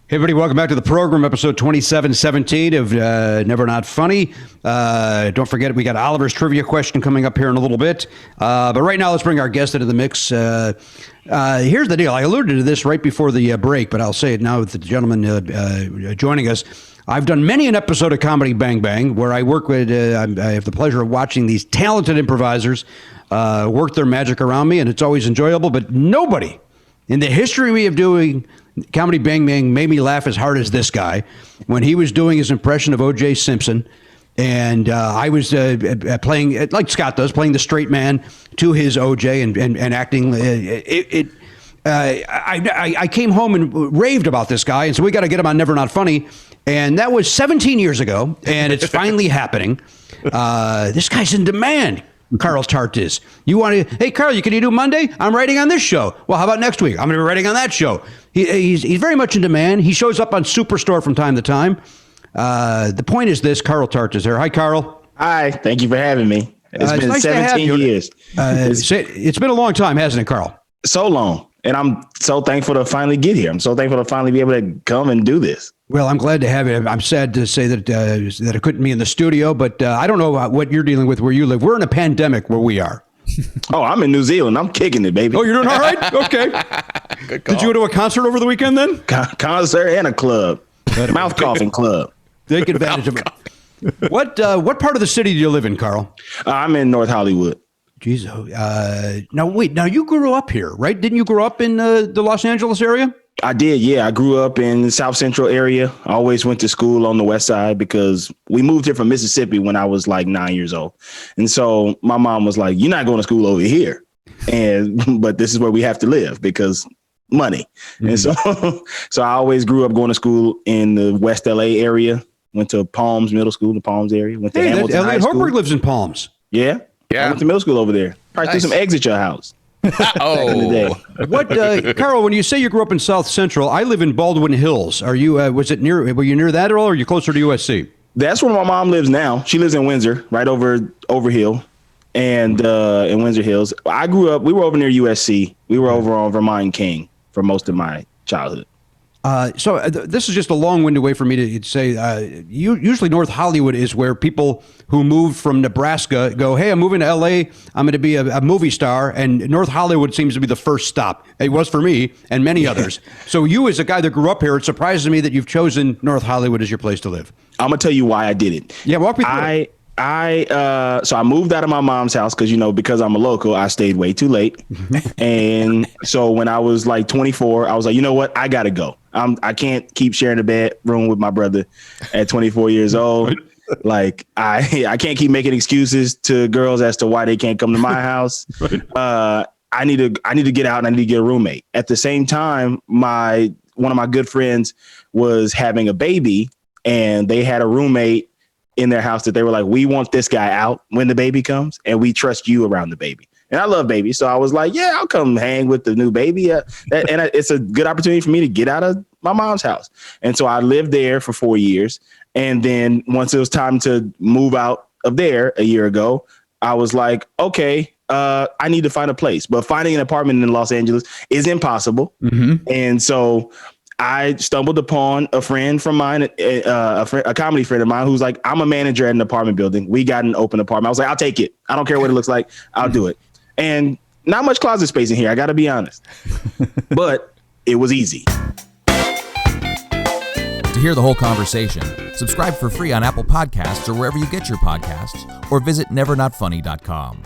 Hey, everybody, welcome back to the program, episode 2717 of Never Not Funny. Don't forget, we got Oliver's trivia question coming up here in a little bit. But right now, let's bring our guest into the mix. Here's the deal. I alluded to this right before the break, but I'll say it now with the gentleman joining us. I've done many an episode of Comedy Bang Bang where I work with, I have the pleasure of watching these talented improvisers work their magic around me, and it's always enjoyable. But nobody in the history of doing Comedy Bang Bang made me laugh as hard as this guy when he was doing his impression of O.J. Simpson. And I was playing, like Scott does, playing the straight man to his O.J. and acting. I came home and raved about this guy. And so we got to get him on Never Not Funny. And that was 17 years ago. And it's finally happening. This guy's in demand. Carl Tart is. You want to? Hey, Carl, can you do Monday? I'm writing on this show. Well, how about next week? I'm going to be writing on that show. He's very much in demand. He shows up on Superstore from time to time. The point is this: Carl Tart is here. Hi, Carl. Hi. Thank you for having me. It's been nice 17 years. It's been a long time, hasn't it, Carl? So long. And I'm so thankful to finally get here. I'm so thankful to finally be able to come and do this. Well, I'm glad to have you. I'm sad to say that it couldn't be in the studio, but I don't know what you're dealing with where you live. We're in a pandemic where we are. Oh, I'm in New Zealand. I'm kicking it, baby. Oh, you're doing all right? Okay. Did you go to a concert over the weekend then? Concert and a club. Mouth coughing club. Take advantage of it. What part of the city do you live in, Carl? I'm in North Hollywood. Jeez. Now you grew up here, right? Didn't you grow up in the Los Angeles area? I did, yeah. I grew up in the South Central area. I always went to school on the West Side because we moved here from Mississippi when I was like 9 years old. And so my mom was like, you're not going to school over here. But this is where we have to live because money. Mm-hmm. And so I always grew up going to school in the West LA area. Went to Palms Middle School, the Palms area. Went to Hamilton High School. Horberg lives in Palms. Yeah. I went to middle school over there. Probably threw some eggs at your house. Carl, when you say you grew up in South Central, I live in Baldwin Hills. Are you, were you near that at all, or are you closer to USC? That's where my mom lives now. She lives in Windsor, right over Hill and in Windsor Hills. We were over near USC. We were over on Vermont King for most of my childhood. This is just a long-winded way for me to say, usually North Hollywood is where people who moved from Nebraska go, hey, I'm moving to L.A., I'm going to be a movie star, and North Hollywood seems to be the first stop. It was for me and many others. So you, as a guy that grew up here, it surprises me that you've chosen North Hollywood as your place to live. I'm going to tell you why I did it. Yeah, walk me through it. So I moved out of my mom's house because I'm a local, I stayed way too late. And so when I was like 24, I was like, you know what? I got to go. I can't keep sharing a bedroom with my brother at 24 years old. Like I can't keep making excuses to girls as to why they can't come to my house. I need to get out and I need to get a roommate. At the same time, one of my good friends was having a baby and they had a roommate in their house that they were like, we want this guy out when the baby comes and we trust you around the baby. And I love babies. So I was like, yeah, I'll come hang with the new baby. It's a good opportunity for me to get out of my mom's house. And so I lived there for 4 years. And then once it was time to move out of there a year ago, I was like, okay, I need to find a place. But finding an apartment in Los Angeles is impossible. Mm-hmm. And so I stumbled upon a friend from mine, a comedy friend of mine who's like, I'm a manager at an apartment building. We got an open apartment. I was like, I'll take it. I don't care what it looks like. I'll do it. And not much closet space in here. I got to be honest. But it was easy. To hear the whole conversation, subscribe for free on Apple Podcasts or wherever you get your podcasts, or visit nevernotfunny.com.